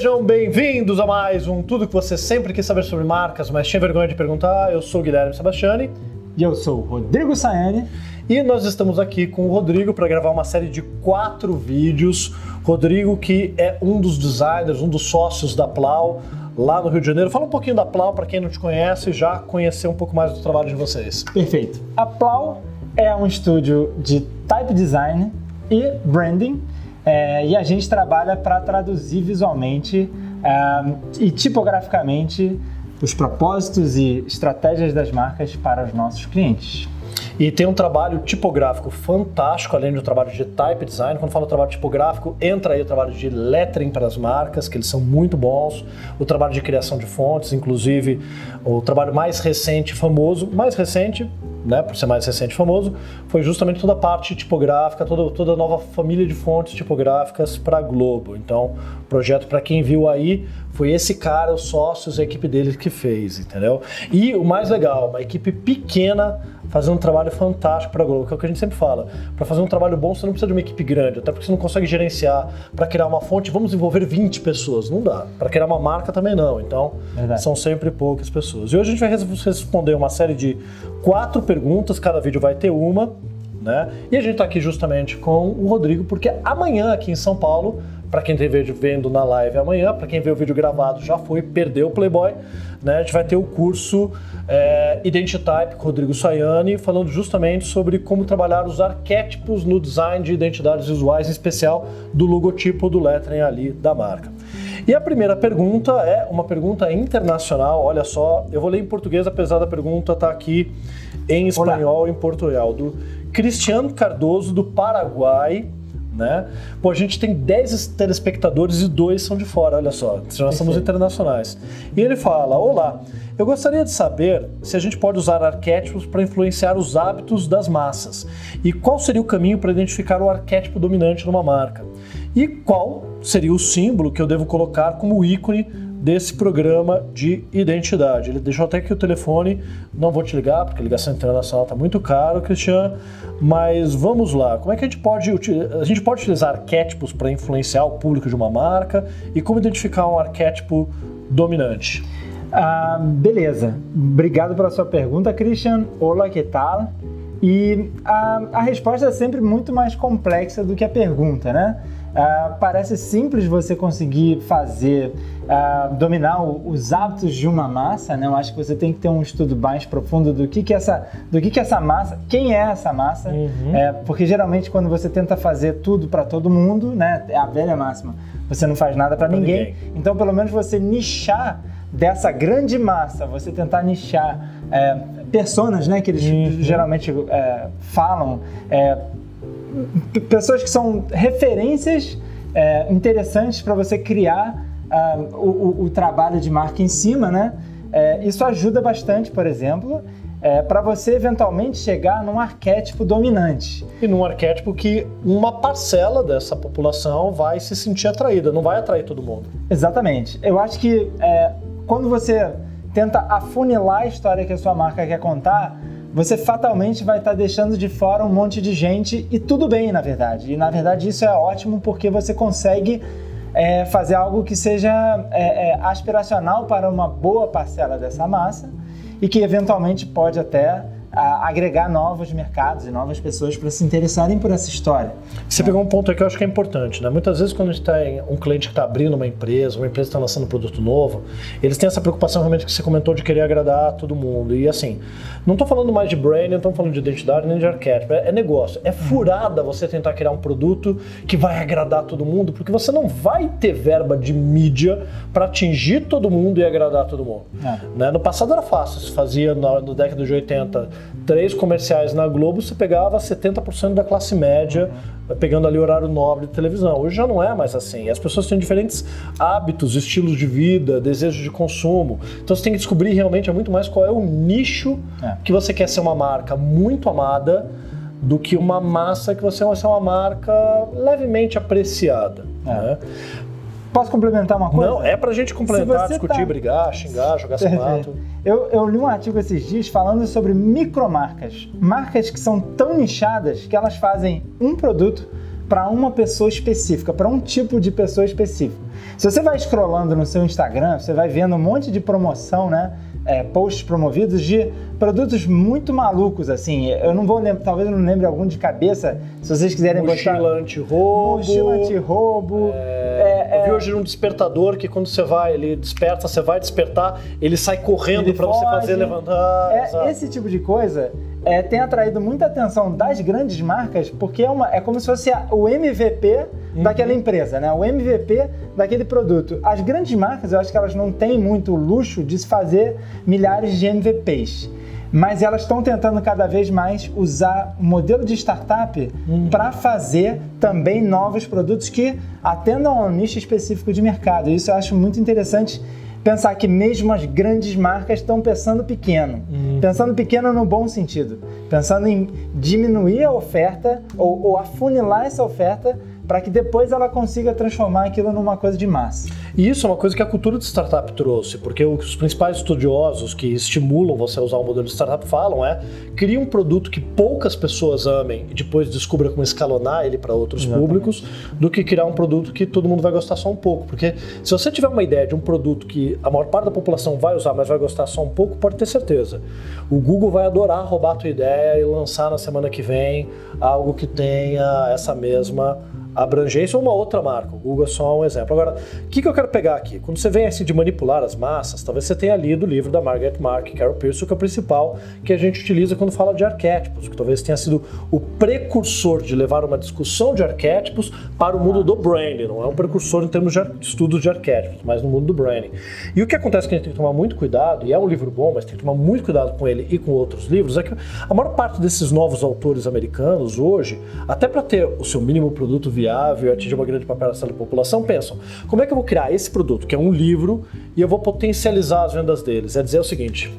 Sejam bem-vindos a mais um Tudo que você sempre quis saber sobre marcas, mas tinha vergonha de perguntar. Eu sou o Guilherme Sebastiani. E eu sou o Rodrigo Sayani. E nós estamos aqui com o Rodrigo para gravar uma série de 4 vídeos. Rodrigo, que é um dos designers, um dos sócios da Plau, lá no Rio de Janeiro. Fala um pouquinho da Plau para quem não te conhece e já conhecer um pouco mais do trabalho de vocês. Perfeito. A Plau é um estúdio de type design e branding. E a gente trabalha para traduzir visualmente e tipograficamente os propósitos e estratégias das marcas para os nossos clientes. E tem um trabalho tipográfico fantástico, além do trabalho de type design. Quando falo trabalho tipográfico, entra aí o trabalho de lettering para as marcas, que eles são muito bons. O trabalho de criação de fontes, inclusive o trabalho mais recente, famoso, mais recente, né, por ser mais recente e famoso, foi justamente toda a parte tipográfica, toda a nova família de fontes tipográficas para a Globo. Então, o projeto, para quem viu aí, foi esse cara, os sócios, a equipe dele que fez, entendeu? E o mais legal, uma equipe pequena fazendo um trabalho fantástico para a Globo, que é o que a gente sempre fala. Para fazer um trabalho bom, você não precisa de uma equipe grande, até porque você não consegue gerenciar. Para criar uma fonte, vamos envolver 20 pessoas, não dá. Para criar uma marca também não, então são sempre poucas pessoas. E hoje a gente vai responder uma série de 4 perguntas, cada vídeo vai ter uma, né? E a gente está aqui justamente com o Rodrigo, porque amanhã aqui em São Paulo, para quem tem vídeo vendo na live amanhã, para quem vê o vídeo gravado já foi, perdeu o Playboy, né? A gente vai ter o curso Identitype com o Rodrigo Sayani, falando justamente sobre como trabalhar os arquétipos no design de identidades visuais, em especial do logotipo, do lettering ali da marca. E a primeira pergunta é uma pergunta internacional, olha só, eu vou ler em português, apesar da pergunta estar aqui em espanhol e em Portugal, do Cristiano Cardoso, do Paraguai, né? Pô, a gente tem 10 telespectadores e 2 são de fora, olha só, nós somos internacionais. E ele fala, olá, eu gostaria de saber se a gente pode usar arquétipos para influenciar os hábitos das massas e qual seria o caminho para identificar o arquétipo dominante numa marca e qual seria o símbolo que eu devo colocar como ícone desse programa de identidade. Ele deixou até aqui o telefone, não vou te ligar porque a ligação internacional está muito caro, Cristiano, mas vamos lá, como é que a gente pode utilizar arquétipos para influenciar o público de uma marca e como identificar um arquétipo dominante? Beleza, obrigado pela sua pergunta, Christian. Olá, que tal? E a resposta é sempre muito mais complexa do que a pergunta, né? Parece simples você conseguir dominar os hábitos de uma massa, né? Eu acho que você tem que ter um estudo mais profundo do que é essa massa, quem é essa massa, porque geralmente quando você tenta fazer tudo para todo mundo, né? É a velha máxima, você não faz nada para ninguém. Então pelo menos você nichar dessa grande massa, você tentar nichar personas, né? Que eles geralmente falam, pessoas que são referências interessantes para você criar o trabalho de marca em cima, né? Isso ajuda bastante, por exemplo, para você eventualmente chegar num arquétipo dominante. E num arquétipo que uma parcela dessa população vai se sentir atraída, não vai atrair todo mundo. Exatamente. Eu acho que quando você tenta afunilar a história que a sua marca quer contar, você fatalmente vai estar deixando de fora um monte de gente e tudo bem, na verdade. E na verdade isso é ótimo porque você consegue fazer algo que seja aspiracional para uma boa parcela dessa massa e que eventualmente pode até agregar novos mercados e novas pessoas para se interessarem por essa história. Você pegou um ponto aqui que eu acho que é importante, né? Muitas vezes quando a gente tem um cliente que está abrindo uma empresa que está lançando um produto novo, eles têm essa preocupação realmente que você comentou de querer agradar todo mundo. E assim, não estou falando mais de brand, não estou falando de identidade nem de arquétipo, é negócio. É furada você tentar criar um produto que vai agradar todo mundo, porque você não vai ter verba de mídia para atingir todo mundo e agradar todo mundo. Né? No passado era fácil, se fazia na década de 80 3 comerciais na Globo, você pegava 70% da classe média, pegando ali o horário nobre de televisão. Hoje já não é mais assim. As pessoas têm diferentes hábitos, estilos de vida, desejos de consumo. Então você tem que descobrir realmente muito mais qual é o nicho que você quer ser uma marca muito amada do que uma massa que você vai ser uma marca levemente apreciada. Né? Posso complementar uma coisa? Não, é pra gente complementar, discutir, brigar, xingar, jogar sapato. Eu li um artigo esses dias falando sobre micromarcas. Marcas que são tão nichadas que elas fazem um produto para uma pessoa específica, para um tipo de pessoa específica. Se você vai scrollando no seu Instagram, você vai vendo um monte de promoção, né? Posts promovidos de produtos muito malucos, assim. Eu não vou lembrar, talvez eu não lembre algum de cabeça, se vocês quiserem botar. Mochila anti-roubo. Mochila anti-roubo. Eu vi hoje um despertador que quando você vai, ele desperta, você vai despertar, ele sai correndo para você fazer levantar. Esse tipo de coisa tem atraído muita atenção das grandes marcas, porque é como se fosse o MVP daquela empresa, né? O MVP daquele produto. As grandes marcas, eu acho que elas não têm muito luxo de se fazer milhares de MVPs. Mas elas estão tentando cada vez mais usar o modelo de startup para fazer também novos produtos que atendam a um nicho específico de mercado. Isso eu acho muito interessante, pensar que mesmo as grandes marcas estão pensando pequeno. Pensando pequeno no bom sentido. Pensando em diminuir a oferta ou afunilar essa oferta para que depois ela consiga transformar aquilo numa coisa de massa. E isso é uma coisa que a cultura de startup trouxe, porque os principais estudiosos que estimulam você a usar o modelo de startup falam cria um produto que poucas pessoas amem e depois descubra como escalonar ele para outros públicos, do que criar um produto que todo mundo vai gostar só um pouco. Porque se você tiver uma ideia de um produto que a maior parte da população vai usar, mas vai gostar só um pouco, pode ter certeza. O Google vai adorar roubar a tua ideia e lançar na semana que vem algo que tenha essa mesma abrangência ou uma outra marca. O Google é só um exemplo. Agora, o que eu quero pegar aqui? Quando você vem assim de manipular as massas, talvez você tenha lido o livro da Margaret Mark e Carol Pearson, que é o principal que a gente utiliza quando fala de arquétipos, que talvez tenha sido o precursor de levar uma discussão de arquétipos para o mundo do branding. Não é um precursor em termos de estudos de arquétipos, mas no mundo do branding. E o que acontece que a gente tem que tomar muito cuidado, e é um livro bom, mas tem que tomar muito cuidado com ele e com outros livros, é que a maior parte desses novos autores americanos hoje, até para ter o seu mínimo produto viável e atingir uma grande parcela da população, pensam, como é que eu vou criar esse produto, que é um livro, e eu vou potencializar as vendas deles? É dizer o seguinte: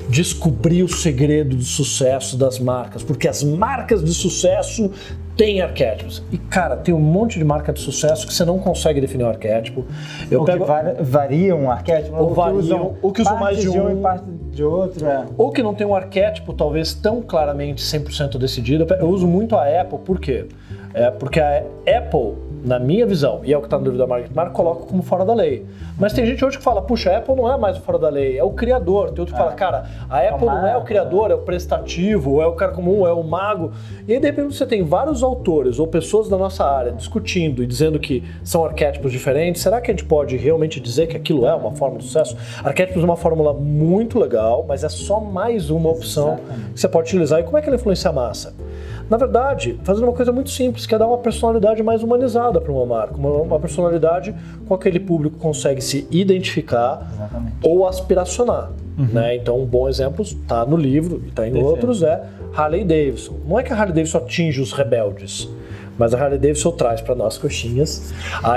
descobrir o segredo do sucesso das marcas, porque as marcas de sucesso têm arquétipos. E, cara, tem um monte de marca de sucesso que você não consegue definir um arquétipo. Ou que variam um arquétipo, ou que usam mais de um e parte de outro. Ou que não tem um arquétipo talvez tão claramente 100% decidido. Eu uso muito a Apple, por quê? Porque a Apple, na minha visão, e é o que está no livro da Margaret Mark, coloca como fora da lei. Mas tem gente hoje que fala, puxa, a Apple não é mais o fora da lei, é o criador. Tem outro que fala, cara, a Apple não é o criador, é o prestativo, é o cara comum, é o mago. E aí, de repente, você tem vários autores ou pessoas da nossa área discutindo e dizendo que são arquétipos diferentes. Será que a gente pode realmente dizer que aquilo é uma fórmula de sucesso? Arquétipos é uma fórmula muito legal, mas é só mais uma opção que você pode utilizar. E como é que ela influencia a massa? Na verdade, fazendo uma coisa muito simples, que é dar uma personalidade mais humanizada para uma marca, uma personalidade com aquele público que consegue se identificar ou aspiracionar. Né? Então, um bom exemplo está no livro e está em outros, é Harley Davidson. Não é que a Harley Davidson atinge os rebeldes, mas a Harley Davidson traz para nós coxinhas.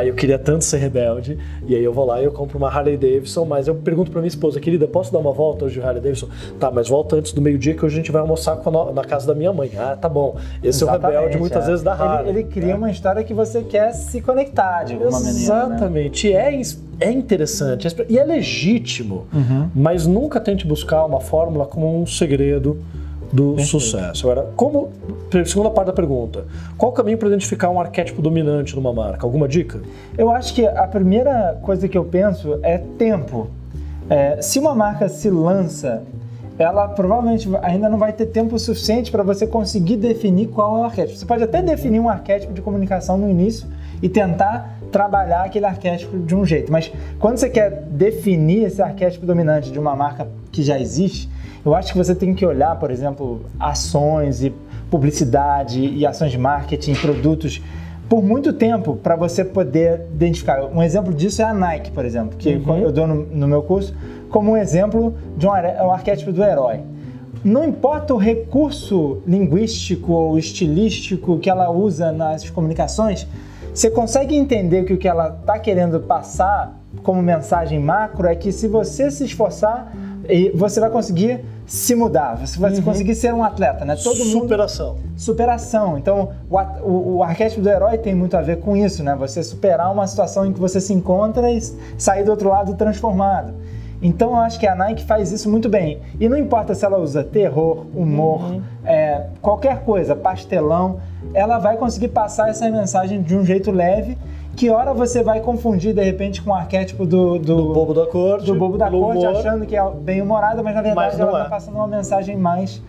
Eu queria tanto ser rebelde, e aí eu vou lá e eu compro uma Harley Davidson, mas eu pergunto para minha esposa, querida, posso dar uma volta hoje de Harley Davidson? Tá, mas volta antes do meio-dia que hoje a gente vai almoçar na casa da minha mãe. Tá bom. Esse é o rebelde muitas vezes da Harley. Ele cria uma história que você quer se conectar de alguma maneira. Exatamente. Né? É interessante e é legítimo, mas nunca tente buscar uma fórmula como um segredo do sucesso. Agora, segunda parte da pergunta, qual o caminho para identificar um arquétipo dominante numa marca? Alguma dica? Eu acho que a primeira coisa que eu penso é tempo. Se uma marca se lança, ela provavelmente ainda não vai ter tempo suficiente para você conseguir definir qual é o arquétipo. Você pode até definir um arquétipo de comunicação no início e tentar trabalhar aquele arquétipo de um jeito, mas quando você quer definir esse arquétipo dominante de uma marca que já existe, eu acho que você tem que olhar, por exemplo, ações e publicidade e ações de marketing, produtos, por muito tempo para você poder identificar. Um exemplo disso é a Nike, por exemplo, que eu dou no meu curso como um exemplo de um arquétipo do herói. Não importa o recurso linguístico ou estilístico que ela usa nas comunicações, você consegue entender que o que ela está querendo passar como mensagem macro é que se você se esforçar, você vai conseguir se mudar, você vai conseguir ser um atleta, né? Superação. Então, o arquétipo do herói tem muito a ver com isso, né? Você superar uma situação em que você se encontra e sair do outro lado transformado. Então eu acho que a Nike faz isso muito bem. E não importa se ela usa terror, humor, qualquer coisa, pastelão, ela vai conseguir passar essa mensagem de um jeito leve, que hora você vai confundir de repente com o arquétipo do bobo da corte, achando que é bem humorada, mas na verdade ela está passando uma mensagem mais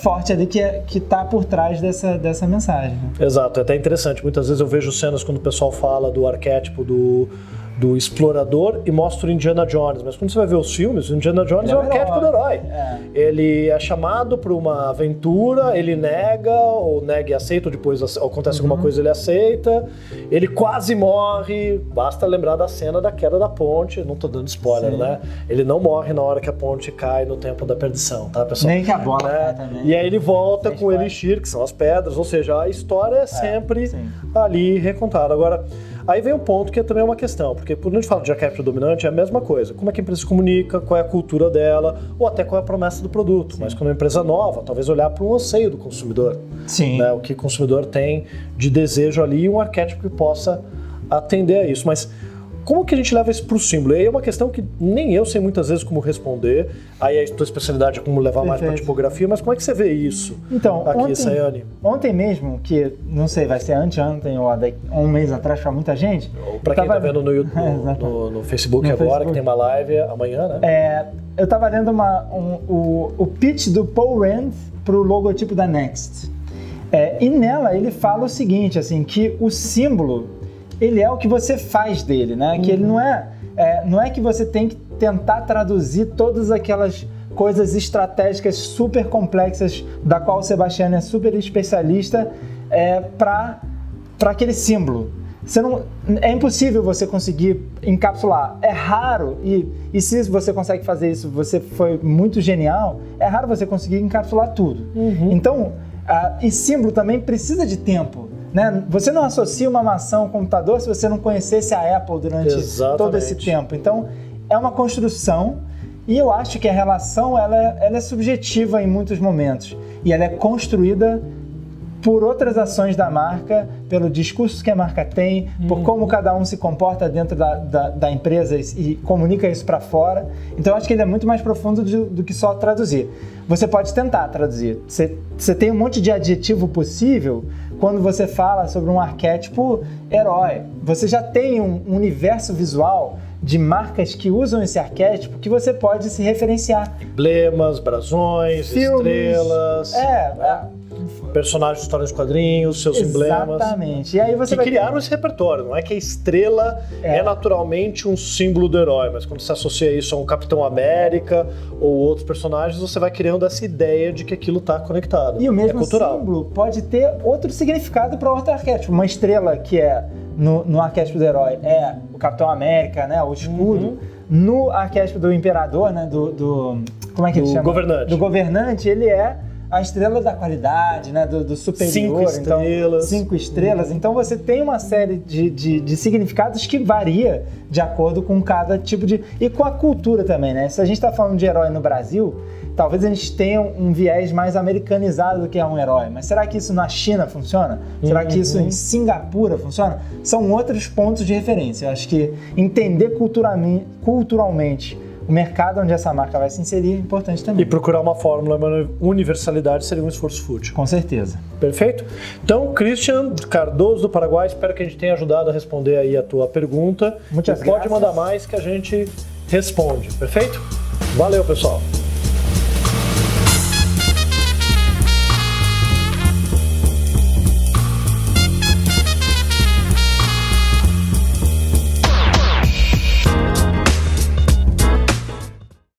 forte ali que está por trás dessa mensagem. Né? Exato, é até interessante. Muitas vezes eu vejo cenas quando o pessoal fala do arquétipo do explorador e mostra o Indiana Jones, mas quando você vai ver os filmes, o Indiana Jones é o arquétipo do herói. Ele é chamado para uma aventura, ele nega, ou nega e aceita, ou depois acontece alguma coisa ele aceita, ele quase morre, basta lembrar da cena da queda da ponte, não tô dando spoiler, né? Ele não morre na hora que a ponte cai no tempo da perdição, tá, pessoal? Nem que a bola cai também. E aí ele volta com o Elixir, que são as pedras, ou seja, a história é sempre ali recontada. Agora, aí vem um ponto que também é uma questão, porque quando a gente fala de arquétipo dominante é a mesma coisa. Como é que a empresa se comunica, qual é a cultura dela, ou até qual é a promessa do produto. Mas quando é uma empresa nova, talvez olhar para o anseio do consumidor. Né? O que o consumidor tem de desejo ali e um arquétipo que possa atender a isso. Mas como que a gente leva isso para o símbolo? E aí é uma questão que nem eu sei muitas vezes como responder. Aí a tua especialidade é como levar mais para a tipografia, mas como é que você vê isso aqui, Sayane? Ontem mesmo, que não sei, vai ser anteontem ou um mês atrás para muita gente. Para quem está vendo no Facebook agora, que tem uma live amanhã, né? Eu estava lendo o pitch do Paul Rand para o logotipo da Next. E nela ele fala o seguinte, assim, que o símbolo ele é o que você faz dele, né? Que ele não é que você tem que tentar traduzir todas aquelas coisas estratégicas super complexas da qual o Sebastiano é super especialista para aquele símbolo. É impossível você conseguir encapsular. É raro, e se você consegue fazer isso, você foi muito genial, é raro você conseguir encapsular tudo. Então, e símbolo também precisa de tempo. Né? Você não associa uma maçã ao computador se você não conhecesse a Apple durante todo esse tempo. Então, é uma construção e eu acho que a relação ela é subjetiva em muitos momentos. E ela é construída por outras ações da marca, pelo discurso que a marca tem, por como cada um se comporta dentro da empresa e comunica isso para fora. Então, eu acho que ele é muito mais profundo do que só traduzir. Você pode tentar traduzir. Você tem um monte de adjetivo possível quando você fala sobre um arquétipo herói. Você já tem um universo visual de marcas que usam esse arquétipo que você pode se referenciar. Emblemas, brasões, filmes, estrelas... personagens de histórias de quadrinhos, seus emblemas. Exatamente. E aí você criaram esse repertório. Não é que a estrela é naturalmente um símbolo do herói, mas quando você associa isso a um Capitão América ou outros personagens, você vai criando essa ideia de que aquilo está conectado. E o mesmo símbolo pode ter outro significado para outro arquétipo. Uma estrela que é no arquétipo do herói é o Capitão América, né, o escudo. No arquétipo do imperador, né, como é que ele chama? Governante. Do governante, ele é a estrela da qualidade, né, do superior. 5 estrelas. 5 estrelas. Então você tem uma série de significados que varia de acordo com cada tipo de... E com a cultura também, né? Se a gente está falando de herói no Brasil, talvez a gente tenha um viés mais americanizado do que é um herói. Mas será que isso na China funciona? Será que isso em Singapura funciona? São outros pontos de referência. Eu acho que entender culturalmente o mercado onde essa marca vai se inserir é importante também. E procurar uma fórmula, uma universalidade seria um esforço fútil. Com certeza. Perfeito? Então, Christian Cardoso do Paraguai, espero que a gente tenha ajudado a responder aí a tua pergunta. Muitas graças. Pode mandar mais que a gente responde. Perfeito? Valeu, pessoal!